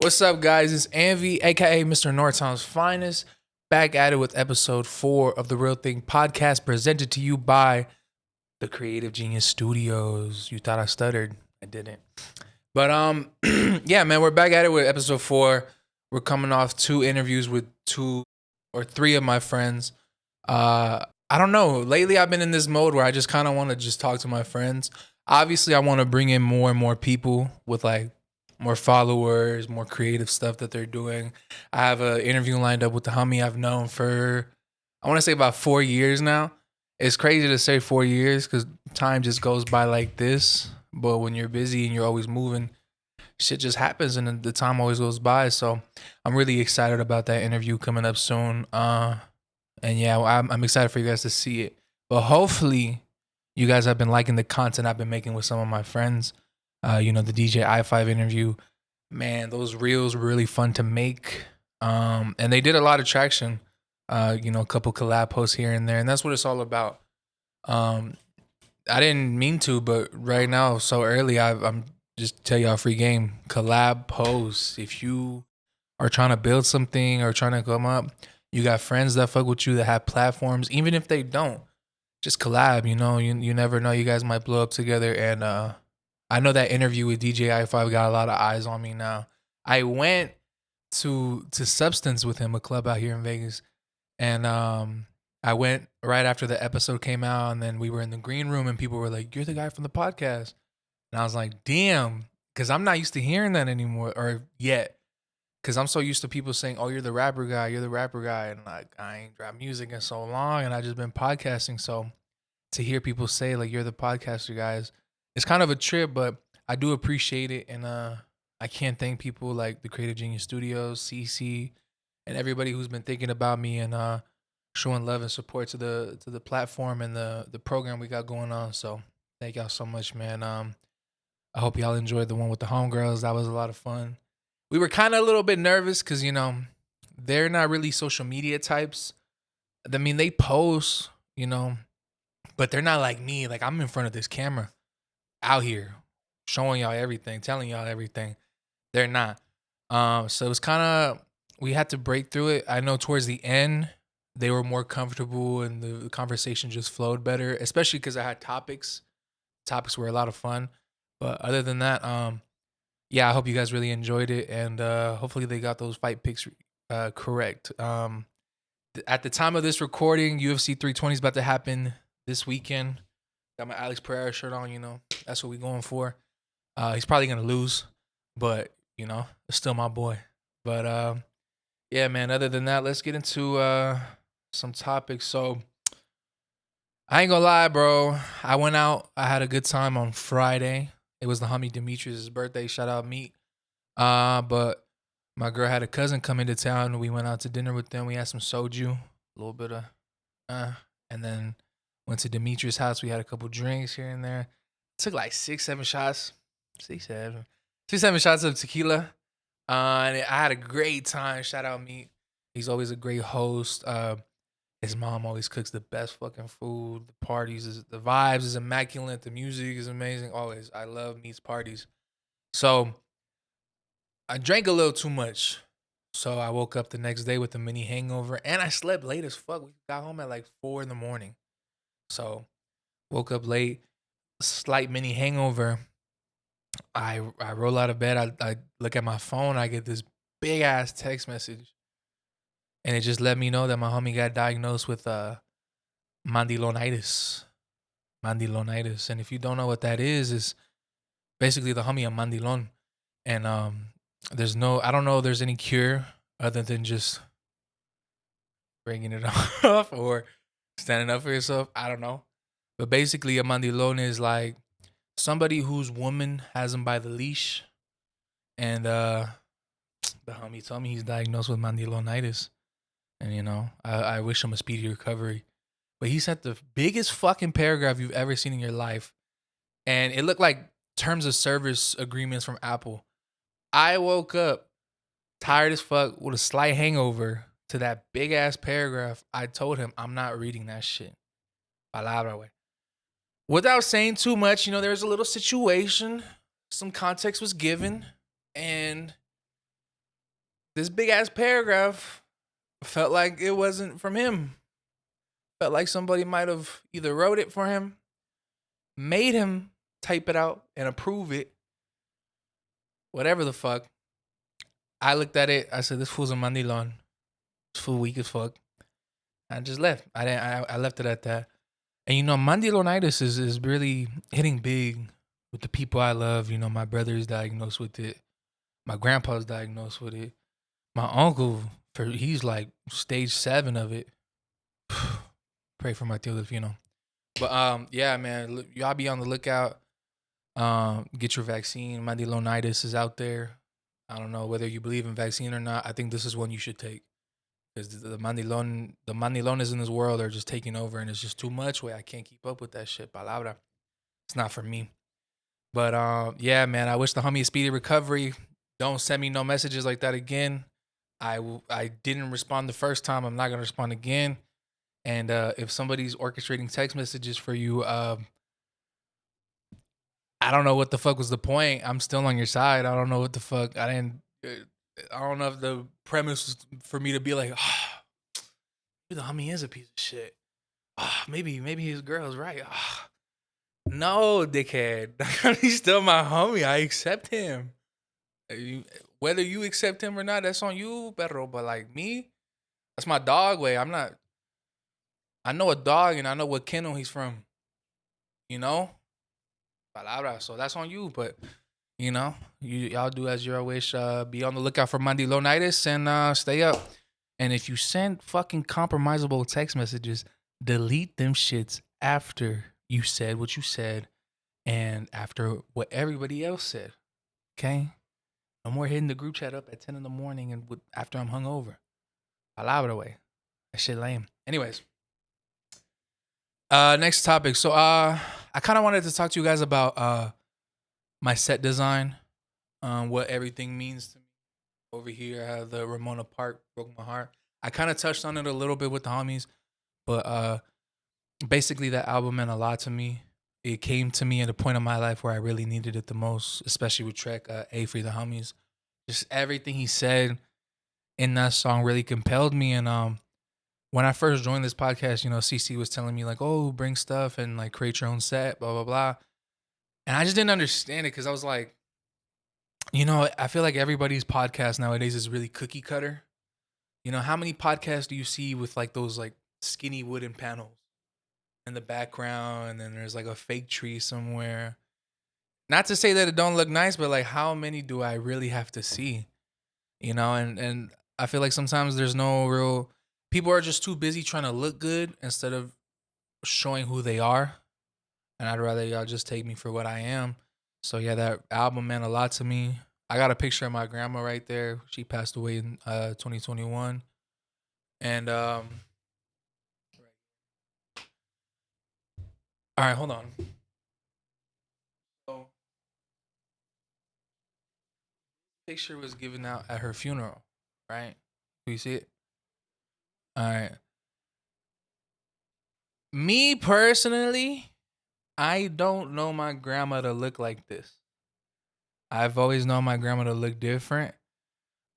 What's up, guys? It's AnVe, aka Mr. Northtown's finest, back at it with episode 4 of the Real Thing podcast, presented to you by the Creative Genius Studios. You thought I stuttered? I didn't. But yeah, man, we're back at it with episode 4. We're coming off 2 interviews with 2 or 3 of my friends. I don't know. Lately, I've been in this mode where I just kind of want to just talk to my friends. Obviously, I want to bring in more and more people with like more followers, more creative stuff that they're doing. I have an interview lined up with the homie I've known for, I want to say about 4 years now. It's crazy to say 4 years because time just goes by like this. But when you're busy and you're always moving, shit just happens and the time always goes by. So I'm really excited about that interview coming up soon. And yeah, I'm excited for you guys to see it. But hopefully, you guys have been liking the content I've been making with some of my friends. The DJ I5 interview. Man, those reels were really fun to make. And they did a lot of traction. A couple collab posts here and there. And that's what it's all about. I didn't mean to, but right now, so early, I'm just tell y'all free game. Collab posts. If you are trying to build something or trying to come up, you got friends that fuck with you that have platforms. Even if they don't, just collab. You never know. You guys might blow up together. And I know that interview with DJ I5 got a lot of eyes on me now. I went to Substance with him, a club out here in Vegas. And I went right after the episode came out, and then we were in the green room, and people were like, "You're the guy from the podcast." And I was like, "Damn," because I'm not used to hearing that anymore, or yet. Because I'm so used to people saying, "Oh, you're the rapper guy, you're the rapper guy," and like I ain't dropped music in so long, and I just been podcasting. So to hear people say like you're the podcaster guys, it's kind of a trip, but I do appreciate it, and I can't thank people like the Creative Genius Studios, CC, and everybody who's been thinking about me and showing love and support to the platform and the program we got going on. So thank y'all so much, man. I hope y'all enjoyed the one with the homegirls. That was a lot of fun. We were kind of a little bit nervous because they're not really social media types. I mean, they post, but they're not like me. Like I'm in front of this camera out here showing y'all everything, telling y'all everything. They're not. So it was kind of, we had to break through it. I know towards the end, they were more comfortable and the conversation just flowed better, especially because I had topics. Topics were a lot of fun. But other than that, yeah, I hope you guys really enjoyed it, and hopefully they got those fight picks correct. At the time of this recording, UFC 320 is about to happen this weekend. Got my Alex Pereira shirt on, that's what we're going for. He's probably gonna lose, but it's still my boy. But yeah, man. Other than that, let's get into some topics. So I ain't gonna lie, bro. I went out. I had a good time on Friday. It was the homie Demetrius' birthday. Shout out Meat. But my girl had a cousin come into town. We went out to dinner with them. We had some soju, a little bit of, and then went to Demetrius' house. We had a couple drinks here and there. Took like 6-7 shots. 6-7 shots of tequila. And I had a great time. Shout out Meat. He's always a great host. His mom always cooks the best fucking food. The parties, the vibes is immaculate. The music is amazing. Always. I love Meat's parties. So I drank a little too much. So I woke up the next day with a mini hangover. And I slept late as fuck. We got home at like 4 in the morning. So woke up late. Slight mini hangover. I roll out of bed. I look at my phone. I get this big ass text message. And it just let me know that my homie got diagnosed with Mandilonitis. Mandilonitis. And if you don't know what that is, it's basically the homie a mandilon. And I don't know if there's any cure other than just breaking it off or standing up for yourself. I don't know. But basically a mandilon is like somebody whose woman has him by the leash. And the homie told me he's diagnosed with Mandilonitis. And, I wish him a speedy recovery. But he sent the biggest fucking paragraph you've ever seen in your life. And it looked like terms of service agreements from Apple. I woke up tired as fuck with a slight hangover to that big ass paragraph. I told him I'm not reading that shit. Palabra way. Without saying too much, there was a little situation. Some context was given. And this big ass paragraph felt like it wasn't from him. Felt like somebody might have either wrote it for him, made him type it out and approve it, whatever the fuck. I looked at it. I said, "This fool's a mandilon. This fool weak as fuck." I just left. I didn't. I left it at that. And Mandilonitis is really hitting big with the people I love. My brother is diagnosed with it. My grandpa's diagnosed with it. My uncle, he's like stage 7 of it. Pray for my tío Delfino. But yeah, man, y'all be on the lookout. Get your vaccine. Mandilonitis is out there. I don't know whether you believe in vaccine or not. I think this is one you should take. Because the mandilones in this world are just taking over, and it's just too much. I can't keep up with that shit. Palabra. It's not for me. But yeah, man, I wish the homie a speedy recovery. Don't send me no messages like that again. I didn't respond the first time. I'm not gonna respond again. And if somebody's orchestrating text messages for you, I don't know what the fuck was the point. I'm still on your side. I don't know what the fuck. I don't know if the premise was for me to be like, oh, the homie is a piece of shit. Oh, maybe his girl's right. Oh. No, dickhead. He's still my homie. I accept him. Whether you accept him or not, that's on you, perro. But like me, that's my dog way. I know a dog and I know what kennel he's from. Palabra. So that's on you. But y'all do as you wish. Be on the lookout for Mandilonitis and stay up. And if you send fucking compromisable text messages, delete them shits after you said what you said and after what everybody else said. Okay? No more hitting the group chat up at 10 in the morning and after I'm hungover. Palabra way. That shit lame. Anyways. Next topic. So I kind of wanted to talk to you guys about my set design. What everything means to me. Over here, I have the Ramona Park, Broke My Heart. I kind of touched on it a little bit with the homies, but basically that album meant a lot to me. It came to me at a point in my life where I really needed it the most, especially with track A for the homies. Just everything he said in that song really compelled me. And when I first joined this podcast, CC was telling me like, "Oh, bring stuff and like create your own set, blah blah blah," and I just didn't understand it because I was like, I feel like everybody's podcast nowadays is really cookie cutter. How many podcasts do you see with like those like skinny wooden panels in the background, and then there's like a fake tree somewhere? Not to say that it don't look nice, but like how many do I really have to see? And I feel like sometimes there's no real people are just too busy trying to look good instead of showing who they are. And I'd rather y'all just take me for what I am. So yeah, that album meant a lot to me. I got a picture of my grandma right there. She passed away in 2021. And all right, hold on. So picture was given out at her funeral, right? Do you see it? All right. Me personally, I don't know my grandma to look like this. I've always known my grandma to look different.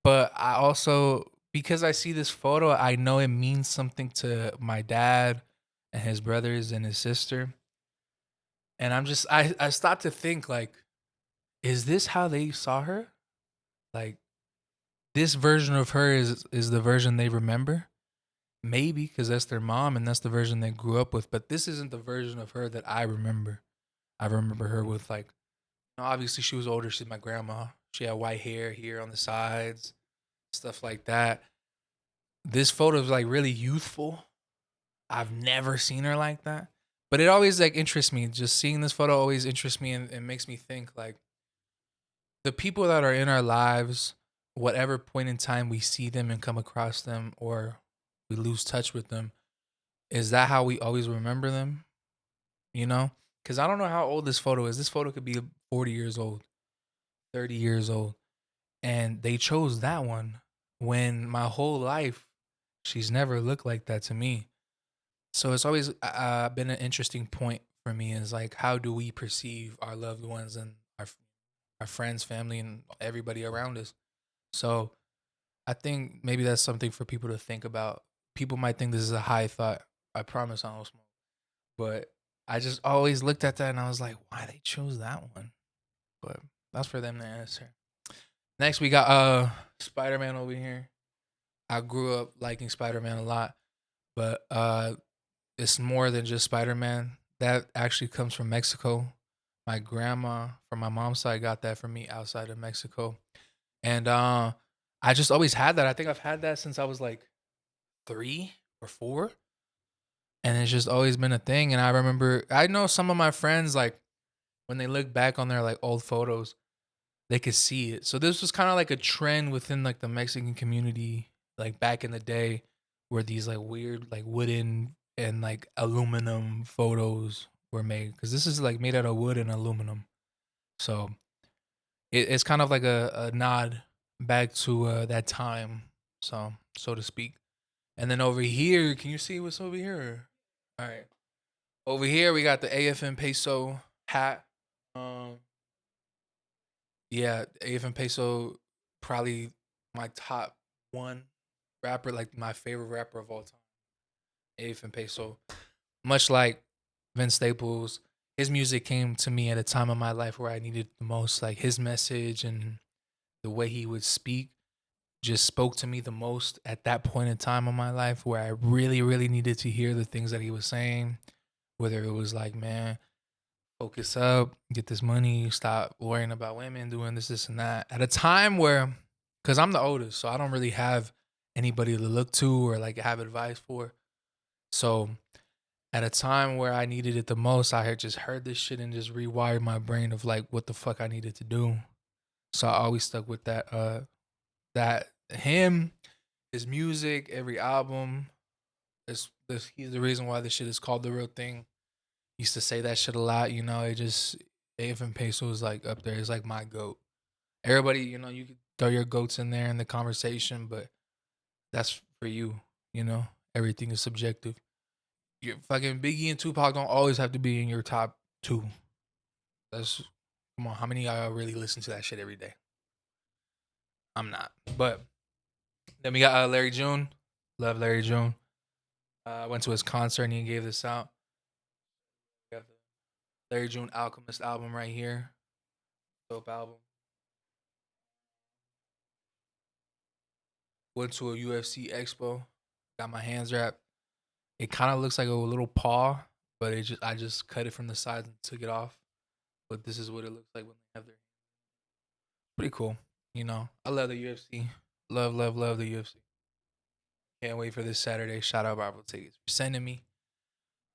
But I also, because I see this photo, I know it means something to my dad and his brothers and his sister. And I stopped to think like, is this how they saw her? Like this version of her is the version they remember? Maybe because that's their mom and that's the version they grew up with. But this isn't the version of her that I remember. I remember her with like, obviously she was older. She's my grandma. She had white hair here on the sides, stuff like that. This photo is like really youthful. I've never seen her like that. But it always like interests me. Just seeing this photo always interests me and makes me think like the people that are in our lives, whatever point in time we see them and come across them or we lose touch with them, is that how we always remember them? Because I don't know how old this photo is. This photo could be 40 years old, 30 years old. And they chose that one when my whole life, she's never looked like that to me. So it's always been an interesting point for me is like, how do we perceive our loved ones and our friends, family, and everybody around us? So I think maybe that's something for people to think about. People might think this is a high thought. I promise I don't smoke. But I just always looked at that and I was like, why they chose that one? But that's for them to answer. Next we got Spider-Man over here. I grew up liking Spider-Man a lot, but it's more than just Spider-Man. That actually comes from Mexico. My grandma from my mom's side got that for me outside of Mexico. And I just always had that. I think I've had that since I was like 3 or 4. And it's just always been a thing. And I remember I know some of my friends, like when they look back on their like old photos, they could see it. So this was kind of like a trend within like the Mexican community, like back in the day, where these like weird like wooden and like aluminum photos were made. Because this is like made out of wood and aluminum. So it's kind of like a nod back to that time, so to speak. And then over here, can you see what's over here? All right, over here we got the AFN peso hat. Um, yeah, AFN peso, probably my top one rapper, like my favorite rapper of all time. AFN peso, much like Vince Staples, his music came to me at a time of my life where I needed the most. Like his message and the way he would speak just spoke to me the most at that point in time of my life where I really, really needed to hear the things that he was saying. Whether it was like, man, focus up, get this money, stop worrying about women, doing this, and that. At a time where, because I'm the oldest, so I don't really have anybody to look to or like have advice for. So at a time where I needed it the most, I had just heard this shit and just rewired my brain of like what the fuck I needed to do. So I always stuck with that him, his music, every album. He's the reason why this shit is called the real thing. Used to say that shit a lot, you know. It just AFM Peso is like up there. It's like my goat. Everybody, you know, you could throw your goats in there in the conversation, but that's for you. You know, everything is subjective. Your fucking Biggie and Tupac don't always have to be in your top two. That's come on. How many of y'all really listen to that shit every day? I'm not. But then we got Larry June. Love Larry June. I went to his concert and he gave this out. We have the Larry June Alchemist album right here. Dope album. Went to a UFC expo. Got my hands wrapped. It kind of looks like a little paw, but I just cut it from the sides and took it off. But this is what it looks like when they have their pretty cool. You know, I love the UFC. Love, love, love the UFC. Can't wait for this Saturday. Shout out Bravo tickets for sending me.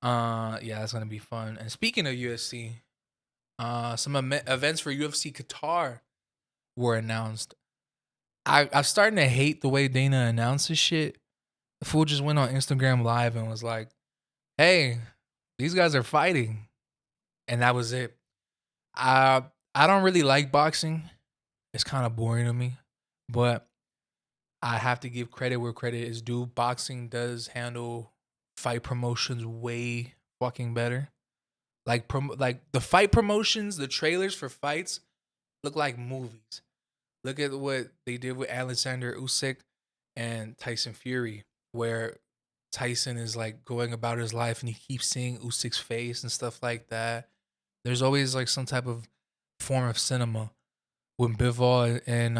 Yeah, that's gonna be fun. And speaking of UFC, some events for UFC Qatar were announced. I'm starting to hate the way Dana announces shit. The fool just went on Instagram Live and was like, "Hey, these guys are fighting," and that was it. I don't really like boxing. It's kind of boring to me, but I have to give credit where credit is due. Boxing does handle fight promotions way fucking better. Like the fight promotions, the trailers for fights look like movies. Look at what they did with Alexander Usyk and Tyson Fury, where Tyson is like going about his life and he keeps seeing Usyk's face and stuff like that. There's always like some type of form of cinema when Bivol and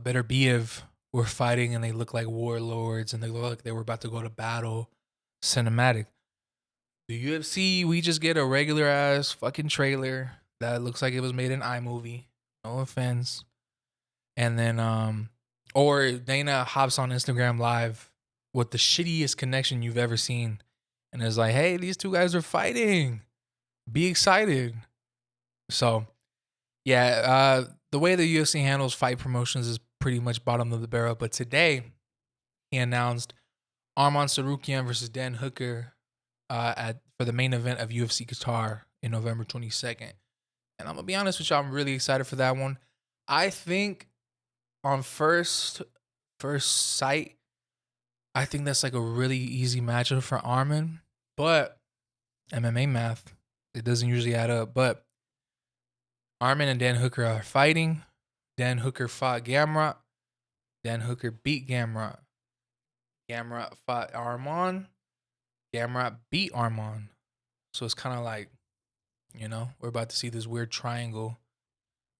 Better Biev were fighting and they look like warlords and they look like they were about to go to battle. Cinematic. The UFC, we just get a regular ass fucking trailer that looks like it was made in iMovie. No offense. And then or Dana hops on Instagram Live with the shittiest connection you've ever seen and is like, "Hey, these two guys are fighting. Be excited." So, yeah, the way the UFC handles fight promotions is pretty much bottom of the barrel, but today he announced Arman Sarukian versus Dan Hooker at for the main event of UFC Qatar in November 22nd. And I'm gonna be honest with you, I'm really excited for that one. I think on first sight, I think that's like a really easy matchup for Arman. But MMA math, it doesn't usually add up. But Arman and Dan Hooker are fighting. Dan Hooker fought Gamrot. Dan Hooker beat Gamrot. Gamrot fought Armand. Gamrot beat Armand. So it's kind of like, we're about to see this weird triangle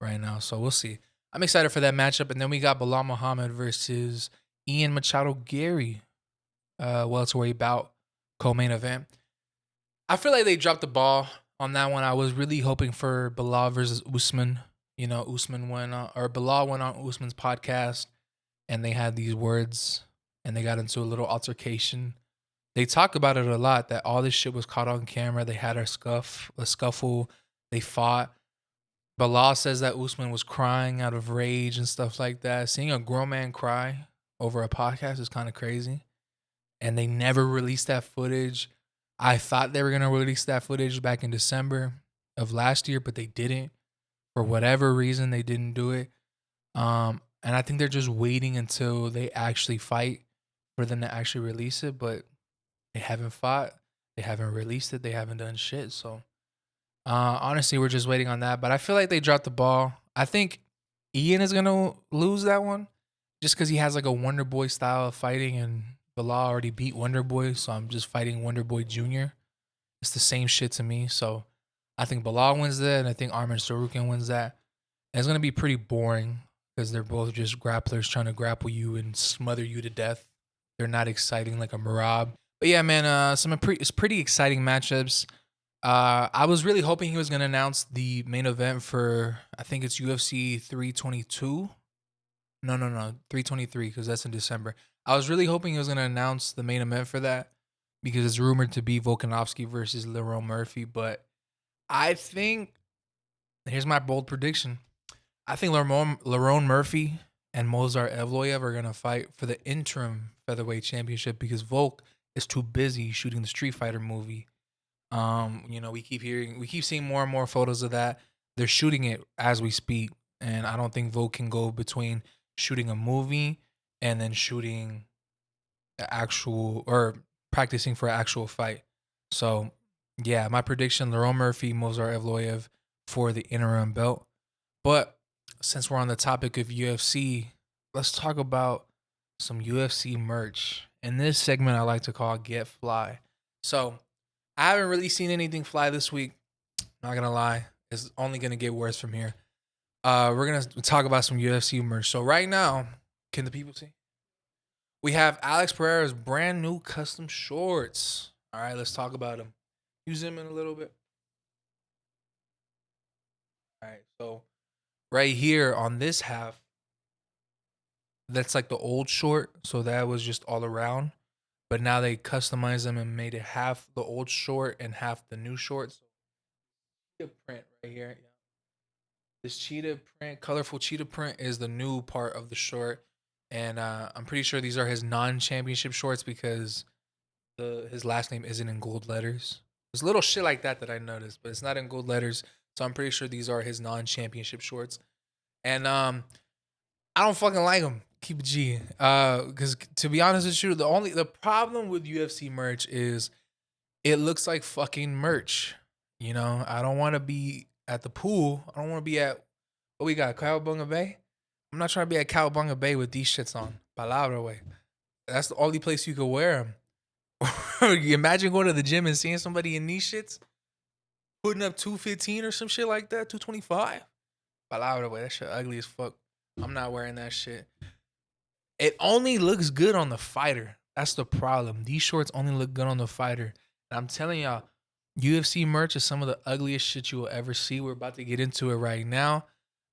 right now. So we'll see. I'm excited for that matchup. And then we got Bilal Muhammad versus Ian Garry. Welterweight bout, co-main event. I feel like they dropped the ball on that one. I was really hoping for Bilal versus Usman. Usman Bilal went on Usman's podcast and they had these words and they got into a little altercation. They talk about it a lot that all this shit was caught on camera. They had a scuffle. They fought. Bilal says that Usman was crying out of rage and stuff like that. Seeing a grown man cry over a podcast is kind of crazy. And they never released that footage. I thought they were going to release that footage back in December of last year, but they didn't. For whatever reason, they didn't do it. And I think they're just waiting until they actually fight for them to actually release it. But they haven't fought. They haven't released it. They haven't done shit. So honestly, we're just waiting on that. But I feel like they dropped the ball. I think Ian is going to lose that one just because he has like a Wonder Boy style of fighting, and Bilal already beat Wonder Boy. So I'm just fighting Wonder Boy Jr. It's the same shit to me. So I think Bilal wins that, and I think Arman Sarukian wins that. And it's going to be pretty boring because they're both just grapplers trying to grapple you and smother you to death. They're not exciting like a Marab. But yeah, man, it's pretty exciting matchups. I was really hoping he was going to announce the main event for, I think it's UFC 322. No, 323, because that's in December. I was really hoping he was going to announce the main event for that because it's rumored to be Volkanovski versus Lerone Murphy. But I think, here's my bold prediction. I think Lerone Murphy and Movsar Evloev are going to fight for the interim featherweight championship because Volk is too busy shooting the Street Fighter movie. We keep seeing more and more photos of that. They're shooting it as we speak, and I don't think Volk can go between shooting a movie and then shooting the actual or practicing for an actual fight. So, yeah, my prediction: Lerone Murphy, Movsar Evloev for the interim belt. But since we're on the topic of UFC, let's talk about some UFC merch. In this segment, I like to call Get Fly. So, I haven't really seen anything fly this week. Not gonna lie, it's only gonna get worse from here. We're gonna talk about some UFC merch. So right now, can the people see? We have Alex Pereira's brand new custom shorts. All right, let's talk about them. You zoom in a little bit. All right, so right here on this half, that's like the old short. So that was just all around. But now they customized them and made it half the old short and half the new shorts. Cheetah print right here. This cheetah print, colorful cheetah print, is the new part of the short, and I'm pretty sure these are his non-championship shorts because his last name isn't in gold letters. There's little shit like that I noticed, but it's not in gold letters. So I'm pretty sure these are his non-championship shorts, and I don't fucking like them. Keep it G. Because to be honest with you, the problem with UFC merch is it looks like fucking merch. I don't want to be at the pool. I don't want to be at what we got, Cowabunga Bay. I'm not trying to be at Cowabunga Bay with these shits on. Palabra way. That's the only place you could wear them. You imagine going to the gym and seeing somebody in these shits putting up 215 or some shit like that, 225. Palabra way. That shit ugly as fuck. I'm not wearing that shit. It only looks good on the fighter. That's the problem. These shorts only look good on the fighter. And I'm telling y'all, UFC merch is some of the ugliest shit you will ever see. We're about to get into it right now.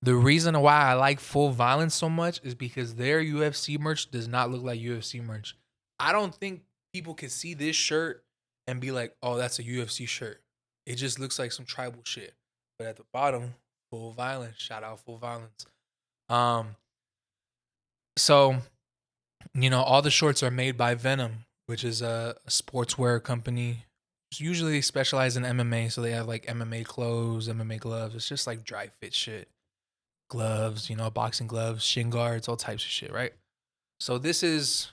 The reason why I like Full Violence so much is because their UFC merch does not look like UFC merch. I don't think people can see this shirt and be like, oh, that's a UFC shirt. It just looks like some tribal shit. But at the bottom, Full Violence. Shout out Full Violence. So, all the shorts are made by Venom, which is a sportswear company. Usually they specialize in MMA, so they have like MMA clothes, MMA gloves. It's just like dry fit shit. Gloves, boxing gloves, shin guards, all types of shit, right? So this is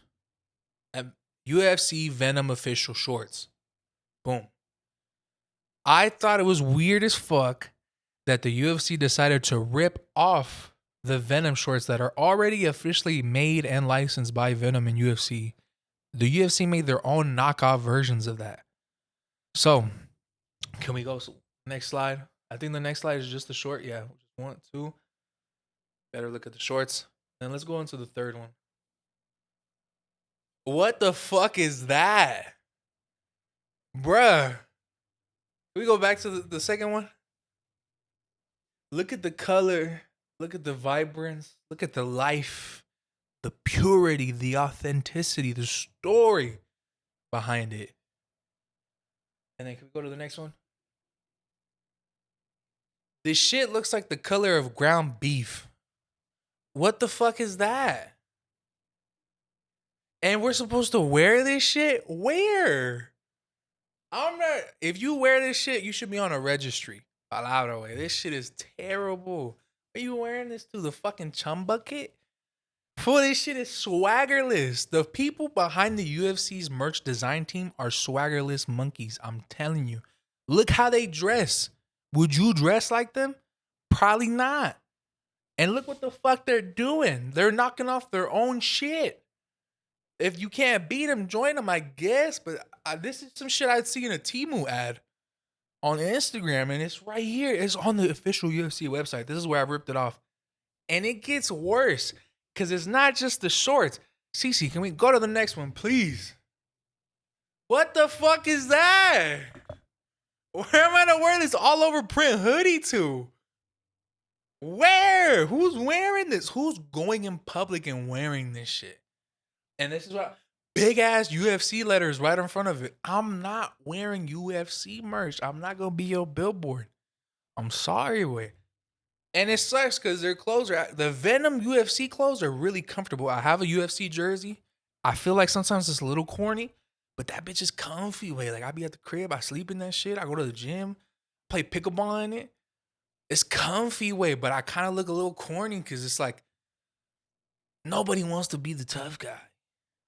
UFC Venom official shorts. Boom. I thought it was weird as fuck that the UFC decided to rip off the Venom shorts that are already officially made and licensed by Venom and UFC. The UFC made their own knockoff versions of that. So, can we go next slide? I think the next slide is just the short. Yeah, just 1, 2. Better look at the shorts. Then let's go into the third one. What the fuck is that? Bruh. Can we go back to the second one? Look at the color. Look at the vibrance. Look at the life. The purity, the authenticity, the story behind it. And then can we go to the next one? This shit looks like the color of ground beef. What the fuck is that? And we're supposed to wear this shit? Where? I'm not. If you wear this shit, you should be on a registry. Palabra way. This shit is terrible. Are you wearing this to the fucking chum bucket? Fool, this shit is swaggerless. The people behind the UFC's merch design team are swaggerless monkeys. I'm telling you. Look how they dress. Would you dress like them? Probably not. And look what the fuck they're doing. They're knocking off their own shit. If you can't beat them, join them, I guess. But this is some shit I'd see in a Temu ad on Instagram. And it's right here. It's on the official UFC website. This is where I ripped it off. And it gets worse. Because it's not just the shorts. Cece, can we go to the next one, please? What the fuck is that? Where am I to wear this all over print hoodie to? Where? Who's wearing this? Who's going in public and wearing this shit? And this is what big ass UFC letters right in front of it. I'm not wearing UFC merch. I'm not gonna be your billboard. I'm sorry, way. And it sucks because their clothes are the Venom UFC clothes are really comfortable. I have a UFC jersey. I feel like sometimes it's a little corny, but that bitch is comfy, way. Like I be at the crib, I sleep in that shit. I go to the gym, play pickleball in it. It's comfy, way, but I kind of look a little corny because it's like nobody wants to be the tough guy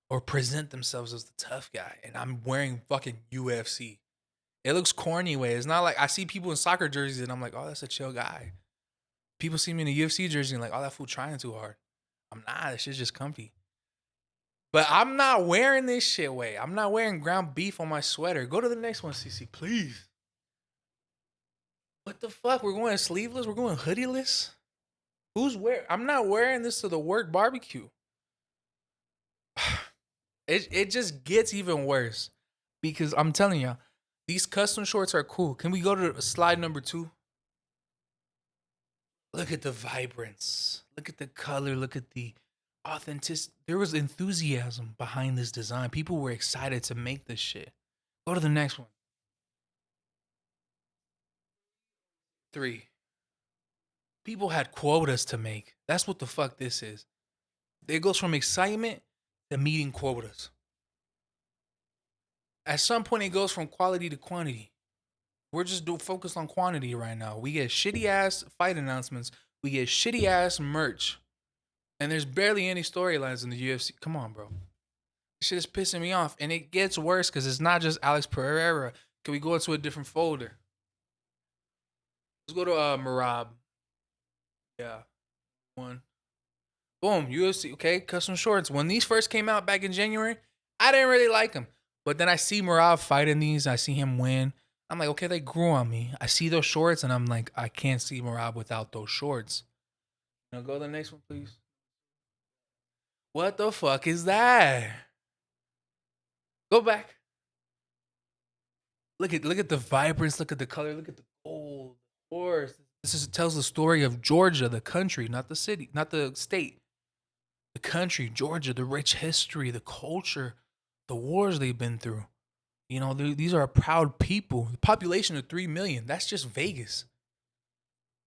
or present themselves as the tough guy. And I'm wearing fucking UFC. It looks corny, way. It's not like I see people in soccer jerseys and I'm like, oh, that's a chill guy. People see me in a UFC jersey and like, oh, that fool trying too hard. I'm not. That shit's just comfy. But I'm not wearing this shit, way. I'm not wearing ground beef on my sweater. Go to the next one, CC, please. What the fuck? We're going sleeveless? We're going hoodieless? Who's wearing? I'm not wearing this to the work barbecue. It just gets even worse. Because I'm telling y'all, these custom shorts are cool. Can we go to slide number 2? Look at the vibrance. Look at the color. Look at the authenticity. There was enthusiasm behind this design. People were excited to make this shit. Go to the next one. 3. People had quotas to make. That's what the fuck this is. It goes from excitement to meeting quotas. At some point, it goes from quality to quantity. We're just focused on quantity right now. We get shitty ass fight announcements. We get shitty ass merch. And there's barely any storylines in the UFC. Come on, bro. This shit is pissing me off. And it gets worse because it's not just Alex Pereira. Can we go into a different folder? Let's go to Marab. Yeah. 1. Boom. UFC. Okay. Custom shorts. When these first came out back in January, I didn't really like them. But then I see Marab fighting these. I see him win. I'm like, okay, they grew on me. I see those shorts, and I'm like, I can't see Marab without those shorts. Now go to the next one, please. What the fuck is that? Go back. Look at the vibrance. Look at the color. Look at the gold horse. Tells the story of Georgia, the country, not the city, not the state. The country, Georgia, the rich history, the culture, the wars they've been through. You know, these are a proud people. The population of 3 million. That's just Vegas.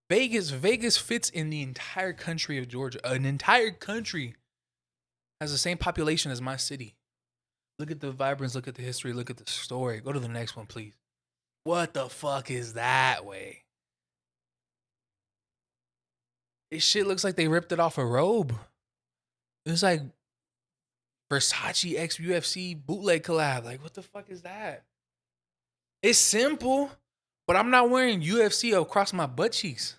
Vegas fits in the entire country of Georgia. An entire country has the same population as my city. Look at the vibrance. Look at the history. Look at the story. Go to the next one, please. What the fuck is that, way? This shit looks like they ripped it off a robe. It's like Versace X UFC bootleg collab. Like, what the fuck is that? It's simple, but I'm not wearing UFC across my butt cheeks.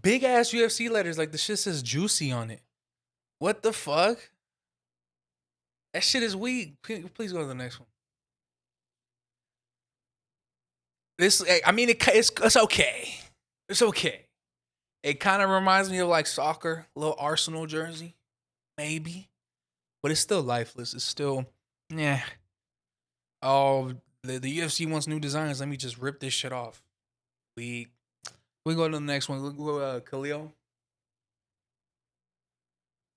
Big ass UFC letters, like the shit says juicy on it. What the fuck? That shit is weak. Please go to the next one. This, I mean, it's okay. It's okay. It kind of reminds me of like soccer, little Arsenal jersey, maybe, but it's still lifeless. It's still, yeah. Oh, the UFC wants new designs. Let me just rip this shit off. We go to the next one. We'll go Khalil.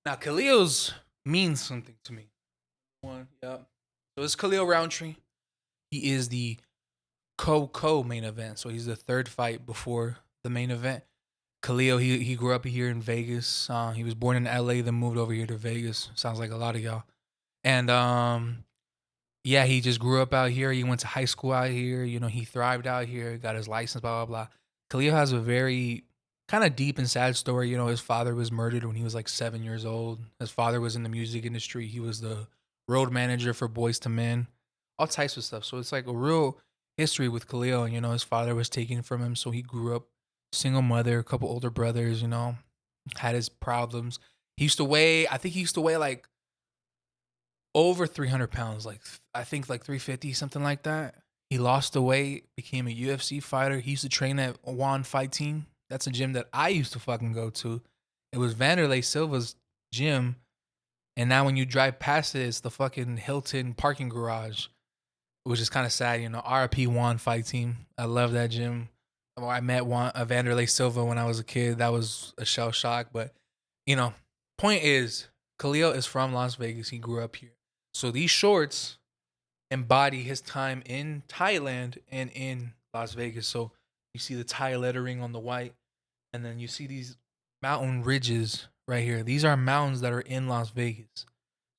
Now Khalil's means something to me. One, yeah. So it's Khalil Roundtree. He is the co main event. So he's the third fight before the main event. Khalil, he grew up here in Vegas. He was born in LA, then moved over here to Vegas. Sounds like a lot of y'all. And yeah, he just grew up out here. He went to high school out here. You know, he thrived out here, got his license, blah, blah, blah. Khalil has a very kind of deep and sad story. You know, his father was murdered when he was like 7 years old. His father was in the music industry. He was the road manager for Boys to Men, all types of stuff. So it's like a real history with Khalil. And, you know, his father was taken from him. So he grew up single mother, a couple older brothers, you know, had his problems. He used to weigh, I think he used to weigh like over 300 pounds, like I think like 350, something like that. He lost the weight, became a UFC fighter. He used to train at One Fight Team. That's a gym that I used to fucking go to. It was Wanderlei Silva's gym. And now when you drive past it, it's the fucking Hilton parking garage, which is kind of sad, you know. RIP One Fight Team. I love that gym. I met Wanderlei Silva when I was a kid. That was a shell shock. But, you know, point is, Khalil is from Las Vegas. He grew up here. So these shorts embody his time in Thailand and in Las Vegas. So you see the Thai lettering on the white, and then you see these mountain ridges right here. These are mountains that are in Las Vegas.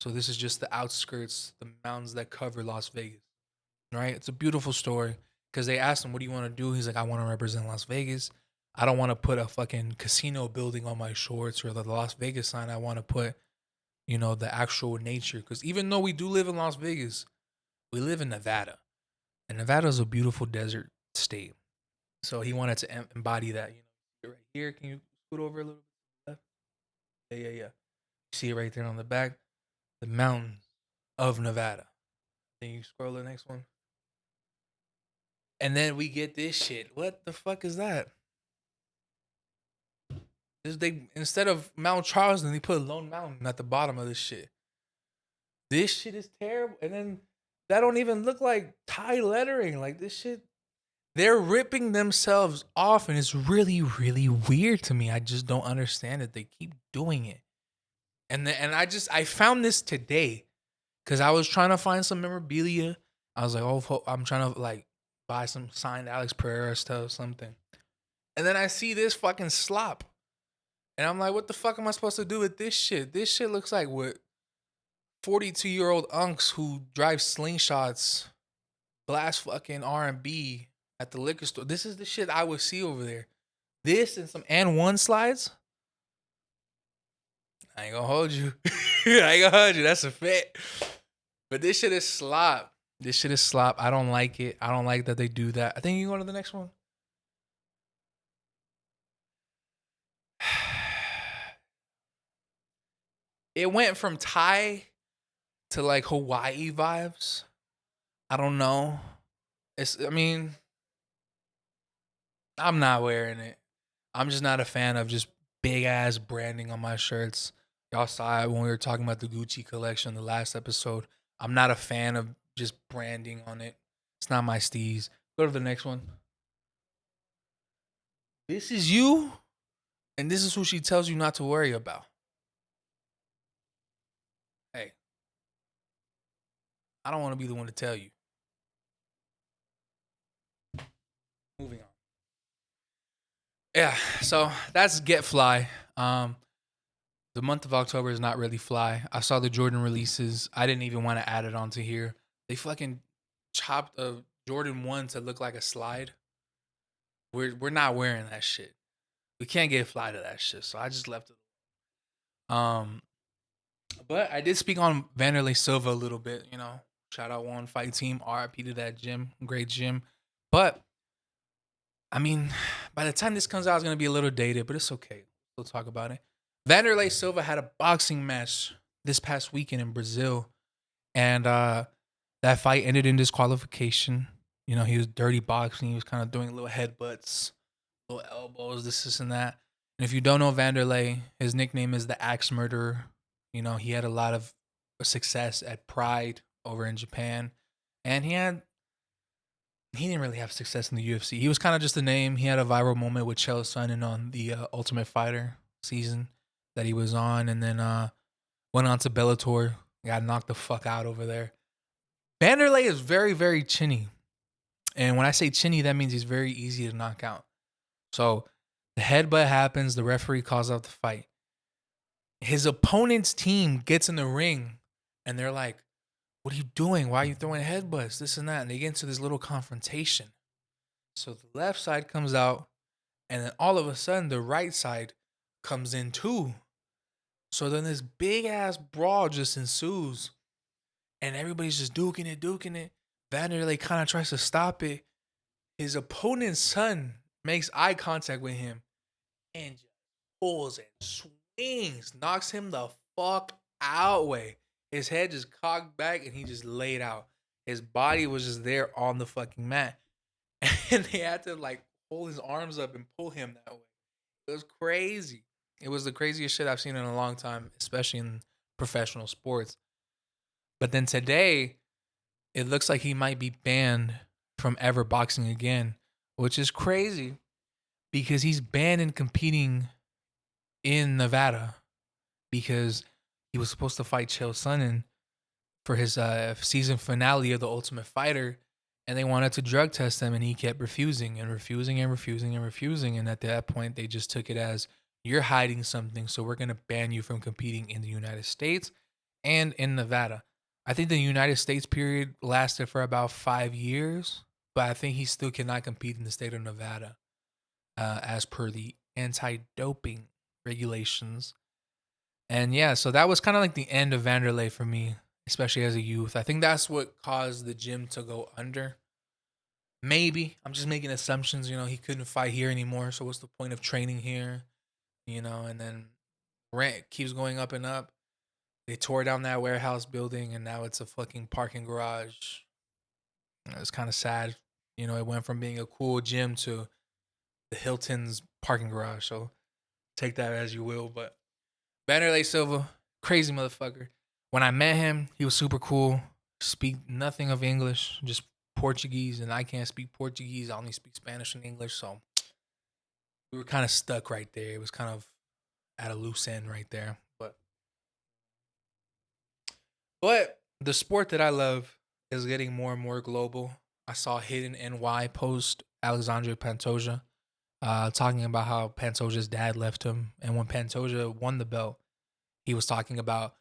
So this is just the outskirts, the mountains that cover Las Vegas. Right? It's a beautiful story because they asked him, "What do you want to do?" He's like, "I want to represent Las Vegas. I don't want to put a fucking casino building on my shorts or the Las Vegas sign. I want to put, you know, the actual nature. Because even though we do live in Las Vegas, we live in Nevada, and Nevada is a beautiful desert state. So he wanted to embody that. You know, right here. Can you scoot over a little bit? Yeah, yeah, yeah. You see it right there on the back, the mountains of Nevada. Then you scroll to the next one, and then we get this shit. What the fuck is that? This, they instead of Mount Charleston, they put Lone Mountain at the bottom of this shit. This shit is terrible. And then that don't even look like Thai lettering. Like this shit, they're ripping themselves off, and it's really, really weird to me. I just don't understand it. They keep doing it, and I found this today because I was trying to find some memorabilia. I was like, oh, I'm trying to like buy some signed Alex Pereira stuff, something, and then I see this fucking slop, and I'm like, what the fuck am I supposed to do with this shit? This shit looks like what 42-year-old unks who drive slingshots blast fucking R&B at the liquor store. This is the shit I would see over there. This and some AnVe slides. I ain't gonna hold you. I ain't gonna hold you. That's a fact. But this shit is slop. This shit is slop. I don't like it. I don't like that they do that. I think you can go to the next one. It went from Thai to like Hawaii vibes. I don't know. I mean, I'm not wearing it. I'm just not a fan of just big ass branding on my shirts. Y'all saw it when we were talking about the Gucci collection the last episode. I'm not a fan of just branding on it. It's not my steez. Go to the next one. This is you, and this is who she tells you not to worry about. Hey, I don't want to be the one to tell you. Moving on. Yeah, so that's Get Fly. The month of October is not really fly. I saw the Jordan releases. I didn't even want to add it onto here. They fucking chopped a Jordan 1 to look like a slide. We're not wearing that shit. We can't get fly to that shit. So I just left it. But I did speak on Wanderlei Silva a little bit, you know. Shout out One Fight Team, RIP to that gym. Great gym. But I mean, by the time this comes out, it's gonna be a little dated, but it's okay. We'll talk about it. Wanderlei Silva had a boxing match this past weekend in Brazil, and that fight ended in disqualification. You know, he was dirty boxing. He was kind of doing little headbutts, little elbows, this and that. And if you don't know Wanderlei, his nickname is the Axe Murderer. You know, he had a lot of success at Pride over in Japan, and he didn't really have success in the UFC. He was kind of just a name. He had a viral moment with Chael Sonnen on the Ultimate Fighter season that he was on, and then went on to Bellator. Got knocked the fuck out over there. Wanderlei is very, very chinny. And when I say chinny, that means he's very easy to knock out. So the headbutt happens. The referee calls out the fight. His opponent's team gets in the ring, and they're like, what are you doing? Why are you throwing headbutts? This and that. And they get into this little confrontation. So the left side comes out, and then all of a sudden the right side comes in too. So then this big ass brawl just ensues, and everybody's just duking it. Wanderlei kind of tries to stop it. His opponent's son makes eye contact with him and just pulls and swings, knocks him the fuck out way. His head just cocked back and he just laid out. His body was just there on the fucking mat. And they had to like pull his arms up and pull him that way. It was crazy. It was the craziest shit I've seen in a long time, especially in professional sports. But then today, it looks like he might be banned from ever boxing again, which is crazy because he's banned in competing in Nevada because he was supposed to fight Chael Sonnen for his season finale of The Ultimate Fighter, and they wanted to drug test him, and he kept refusing. And at that point, they just took it as, you're hiding something, so we're going to ban you from competing in the United States and in Nevada. I think the United States period lasted for about 5 years, but I think he still cannot compete in the state of Nevada as per the anti-doping regulations. And yeah, so that was kind of like the end of Wanderlei for me, especially as a youth. I think that's what caused the gym to go under. Maybe. I'm just making assumptions. You know, he couldn't fight here anymore, so what's the point of training here? You know, and then rent keeps going up and up. They tore down that warehouse building, and now it's a fucking parking garage. It's kind of sad. You know, it went from being a cool gym to the Hilton's parking garage. So take that as you will. But Wanderlei Silva, crazy motherfucker. When I met him, he was super cool. Speak nothing of English, just Portuguese, and I can't speak Portuguese. I only speak Spanish and English, so we were kind of stuck right there. It was kind of at a loose end right there. But the sport that I love is getting more and more global. I saw HiddenNY post Alexandre Pantoja talking about how Pantoja's dad left him. And when Pantoja won the belt, he was talking about,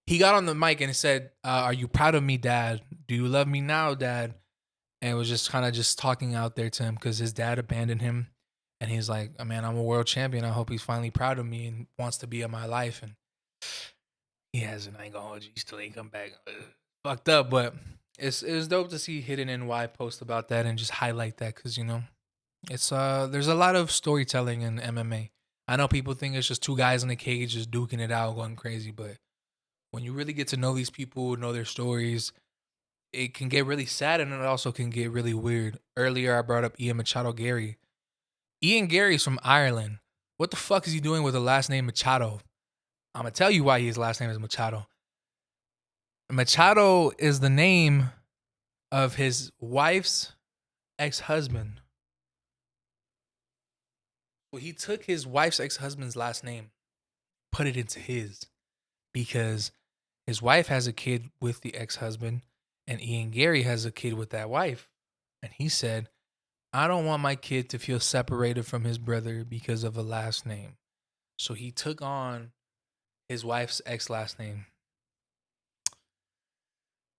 he got on the mic and he said, are you proud of me, Dad? Do you love me now, Dad? And it was just kind of just talking out there to him because his dad abandoned him. And he's like, oh, man, I'm a world champion. I hope he's finally proud of me and wants to be in my life. And he hasn't. I ain't gonna hold you. He still ain't come back. Fucked up, but it was dope to see HiddenNY post about that and just highlight that because, you know, it's there's a lot of storytelling in MMA. I know people think it's just two guys in a cage just duking it out, going crazy, but when you really get to know these people, know their stories, it can get really sad and it also can get really weird. Earlier, I brought up Ian Garry. Ian Garry's from Ireland. What the fuck is he doing with the last name Machado? I'm gonna tell you why his last name is Machado. Machado is the name of his wife's ex-husband. Well, he took his wife's ex-husband's last name, put it into his, because his wife has a kid with the ex-husband, and Ian Garry has a kid with that wife. And he said, I don't want my kid to feel separated from his brother because of a last name. So he took on his wife's ex last name.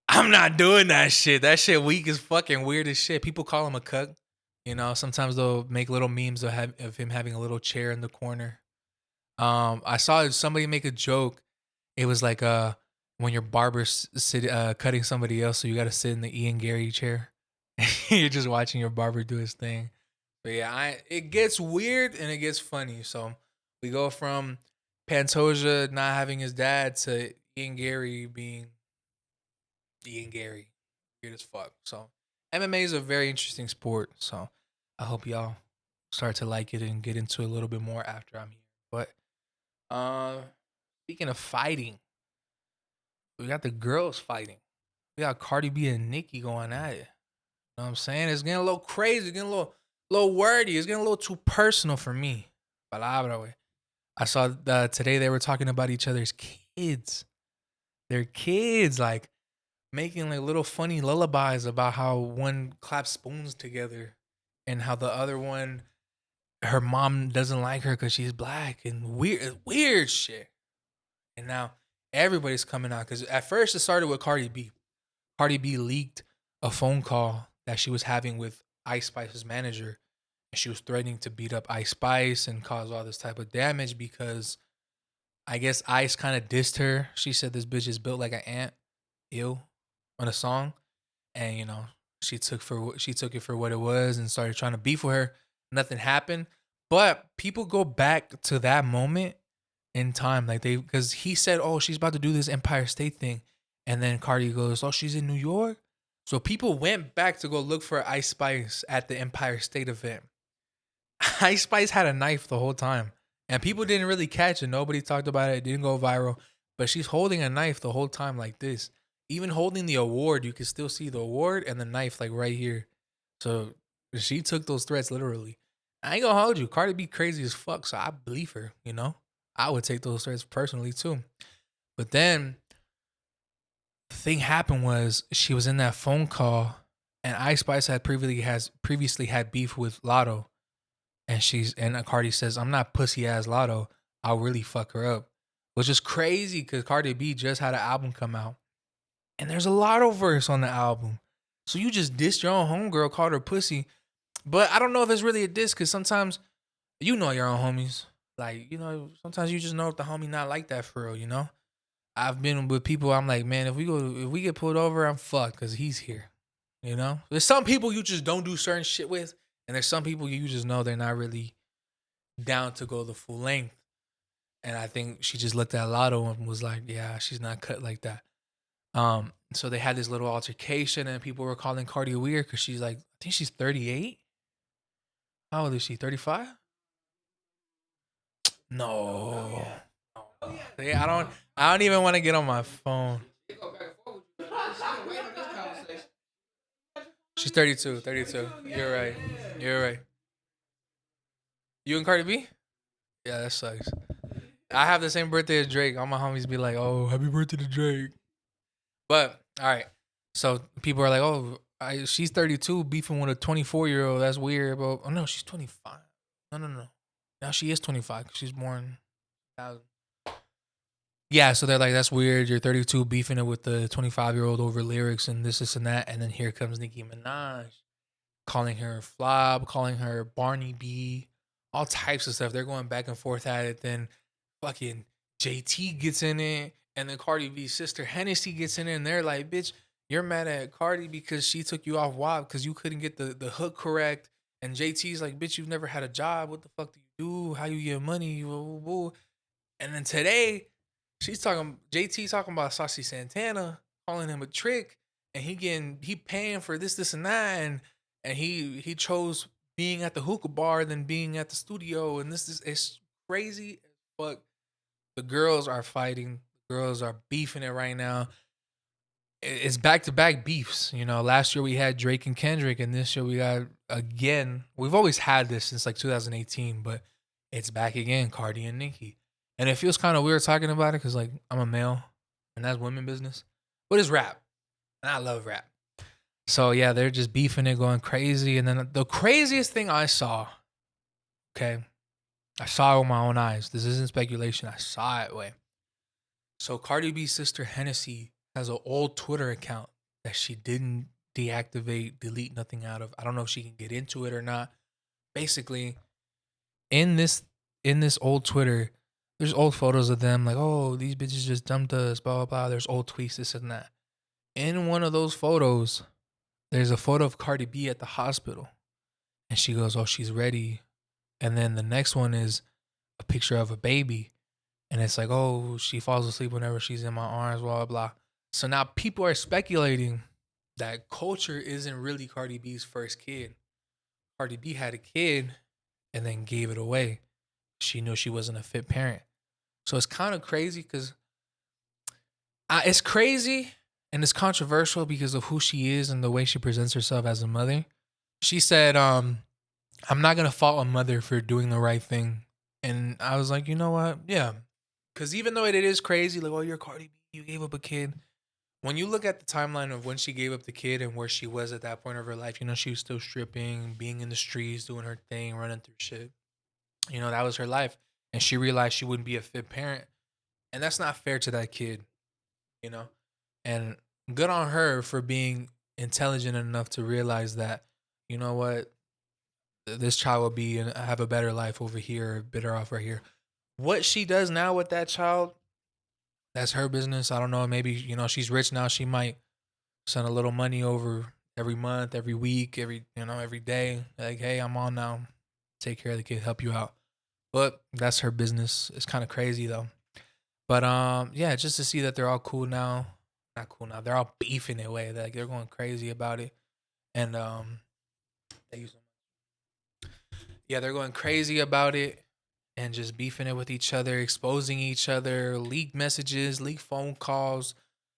I'm not doing that shit. That shit weak as fucking weird as shit. People call him a cuck. You know, sometimes they'll make little memes of him having a little chair in the corner. I saw somebody make a joke. It was like when your barber's cutting somebody else, so you got to sit in the Ian Garry chair. You're just watching your barber do his thing. But yeah, it gets weird and it gets funny. So we go from Pantoja not having his dad to Ian Garry being Ian Garry. Weird as fuck. So MMA is a very interesting sport. So I hope y'all start to like it and get into it a little bit more after I'm here. But speaking of fighting, we got the girls fighting. We got Cardi B and Nicki going at it. You know what I'm saying? It's getting a little crazy, it's getting a little wordy, it's getting a little too personal for me. Palabra, way. I saw today they were talking about each other's kids. Their kids, like making like little funny lullabies about how one claps spoons together and how the other one, her mom doesn't like her because she's black and weird shit. And now everybody's coming out because at first it started with Cardi B. Cardi B leaked a phone call that she was having with Ice Spice's manager, and she was threatening to beat up Ice Spice and cause all this type of damage because I guess Ice kind of dissed her. She said this bitch is built like an ant, ew, on a song, and she took it for what it was and started trying to beef with her. Nothing happened, but people go back to that moment in time, like because he said, "Oh, she's about to do this Empire State thing," and then Cardi goes, "Oh, she's in New York." So people went back to go look for Ice Spice at the Empire State event. Ice Spice had a knife the whole time, and people didn't really catch it. Nobody talked about it. It didn't go viral, but she's holding a knife the whole time like this. Even holding the award, you can still see the award and the knife like right here. So she took those threats literally. I ain't gonna hold you. Cardi B crazy as fuck, so I believe her. I would take those threats personally too. But then the thing happened was she was in that phone call, and Ice Spice had previously had beef with Lotto, and Cardi says, "I'm not pussy ass Lotto. I'll really fuck her up," which is crazy because Cardi B just had an album come out, and there's a Lotto verse on the album. So you just dissed your own homegirl, called her pussy. But I don't know if it's really a diss because sometimes you know your own homies. Like, sometimes you just know if the homie not like that for real. I've been with people, I'm like, man, if we get pulled over, I'm fucked because he's here. There's some people you just don't do certain shit with, and there's some people you just know they're not really down to go the full length. And I think she just looked at Lotto and was like, yeah, she's not cut like that. So they had this little altercation, and people were calling Cardi weird because she's like, I think she's 38. How old is she? 35? No. Yeah, I don't even want to get on my phone. She's 32. 32. You're right. You're right. You and Cardi B? Yeah, that sucks. I have the same birthday as Drake. All my homies be like, "Oh, happy birthday to Drake." But all right. So people are like, "Oh, she's 32 beefing with a 24-year-old. That's weird." But oh no, she's 25. No. Now she is 25 'cause she's born 2000. Yeah, so they're like, that's weird. You're 32 beefing it with the 25-year-old over lyrics and this, and that. And then here comes Nicki Minaj calling her Flob, calling her Barney B, all types of stuff. They're going back and forth at it. Then fucking JT gets in it. And then Cardi B's sister Hennessy gets in it. And they're like, bitch, you're mad at Cardi because she took you off WAP because you couldn't get the hook correct. And JT's like, bitch, you've never had a job. What the fuck do you do? How you get money? And then today, JT talking about Saucy Santana, calling him a trick, and he paying for this and that, and he chose being at the hookah bar than being at the studio, and it's crazy as fuck. The girls are fighting, the girls are beefing it right now. It's back to back beefs. Last year we had Drake and Kendrick, and this year we got again. We've always had this since like 2018, but it's back again. Cardi and Nicki. And it feels kind of weird talking about it because, like, I'm a male and that's women business. But it's rap. And I love rap. So, yeah, they're just beefing it, going crazy. And then the craziest thing I saw, okay, I saw it with my own eyes. This isn't speculation. I saw it, way. So, Cardi B's sister, Hennessy, has an old Twitter account that she didn't deactivate, delete nothing out of. I don't know if she can get into it or not. Basically, in this old Twitter, there's old photos of them like, oh, these bitches just dumped us, blah, blah, blah. There's old tweets, this and that. In one of those photos, there's a photo of Cardi B at the hospital. And she goes, "Oh, she's ready." And then the next one is a picture of a baby. And it's like, "Oh, she falls asleep whenever she's in my arms, blah, blah, blah." So now people are speculating that Culture isn't really Cardi B's first kid. Cardi B had a kid and then gave it away. She knew she wasn't a fit parent. So it's kind of crazy because it's crazy and it's controversial because of who she is and the way she presents herself as a mother. She said, "I'm not gonna fault a mother for doing the right thing." And I was like, you know what? Yeah. Because even though it is crazy, like, "Oh, you're Cardi B, you gave up a kid." When you look at the timeline of when she gave up the kid and where she was at that point of her life, she was still stripping, being in the streets, doing her thing, running through shit. That was her life. And she realized she wouldn't be a fit parent. And that's not fair to that kid, you know? And good on her for being intelligent enough to realize that, you know what, this child will be and have a better life over here, better off right here. What she does now with that child, that's her business. I don't know. Maybe, she's rich now. She might send a little money over every month, every week, every day. Like, "Hey, I'm on now. Take care of the kid, help you out." But that's her business. It's kind of crazy though. But yeah, just to see that they're all cool now. Not cool now. They're all beefing in a way. Like they're going crazy about it. And thank you so yeah, they're going crazy about it and just beefing it with each other, exposing each other, leaked messages, leaked phone calls,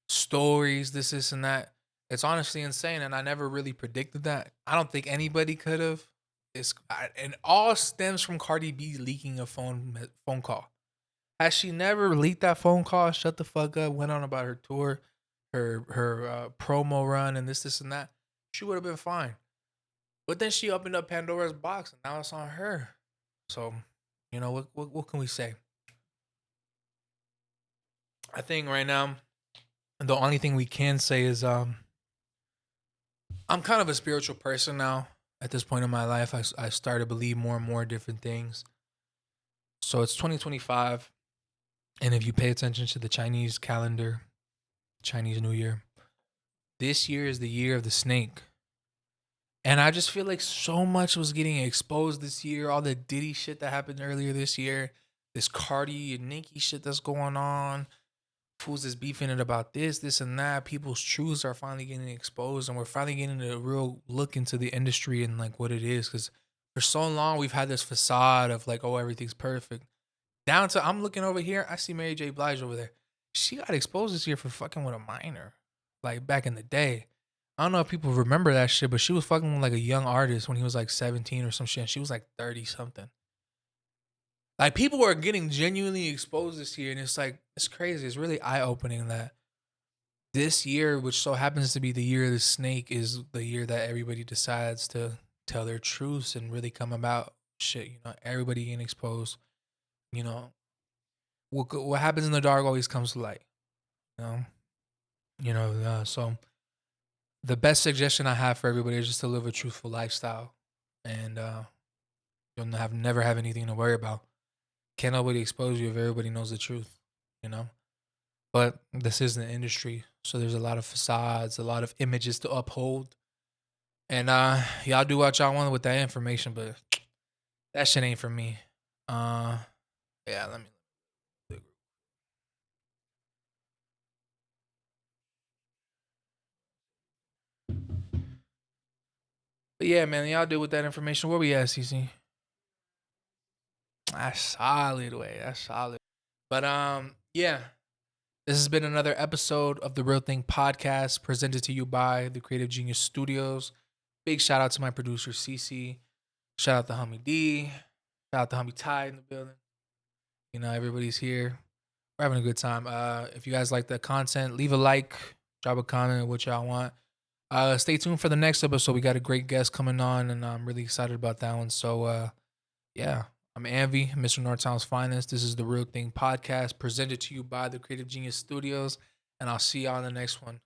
stories, this and that. It's honestly insane, and I never really predicted that. I don't think anybody could have. And all stems from Cardi B leaking a phone call. Has she never leaked that phone call, shut the fuck up, went on about her tour, her promo run, and this and that, she would have been fine. But then she opened up Pandora's box, and now it's on her. So, what can we say? I think right now, the only thing we can say is I'm kind of a spiritual person now. At this point in my life, I started to believe more and more different things. So it's 2025, and if you pay attention to the Chinese calendar, Chinese New Year, this year is the year of the snake. And I just feel like so much was getting exposed this year. All the Diddy shit that happened earlier this year, this Cardi and Nicki shit that's going on, fools is beefing it about this and that. People's truths are finally getting exposed, and we're finally getting a real look into the industry and like what it is. Because for so long we've had this facade of like, oh, everything's perfect. Down to I'm looking over here, I see Mary J. Blige over there. She got exposed this year for fucking with a minor, like back in the day. I don't know if people remember that shit, but she was fucking with like a young artist when he was like 17 or some shit. And she was like 30 something. Like people are getting genuinely exposed this year, and it's like it's crazy. It's really eye opening that this year, which so happens to be the year of the snake, is the year that everybody decides to tell their truths and really come about shit. Everybody getting exposed. You know, what happens in the dark always comes to light. You know, so the best suggestion I have for everybody is just to live a truthful lifestyle, and you'll never have anything to worry about. Can't nobody expose you if everybody knows the truth, you know? But this is the industry, so there's a lot of facades, a lot of images to uphold. And y'all do what y'all want with that information, but that shit ain't for me. Uh yeah, let me but yeah, man, y'all do with that information. Where we at, CC? That's solid way. That's solid. But yeah. This has been another episode of the Real Thing Podcast presented to you by the Creative Genius Studios. Big shout out to my producer CC. Shout out to homie D. Shout out to homie Ty in the building. Everybody's here. We're having a good time. If you guys like the content, leave a like, drop a comment, what y'all want. Stay tuned for the next episode. We got a great guest coming on, and I'm really excited about that one. So yeah. I'm AnVe, Mr. Northtown's finest. This is the Real Thing Podcast presented to you by the Creative Genius Studios, and I'll see y'all in the next one.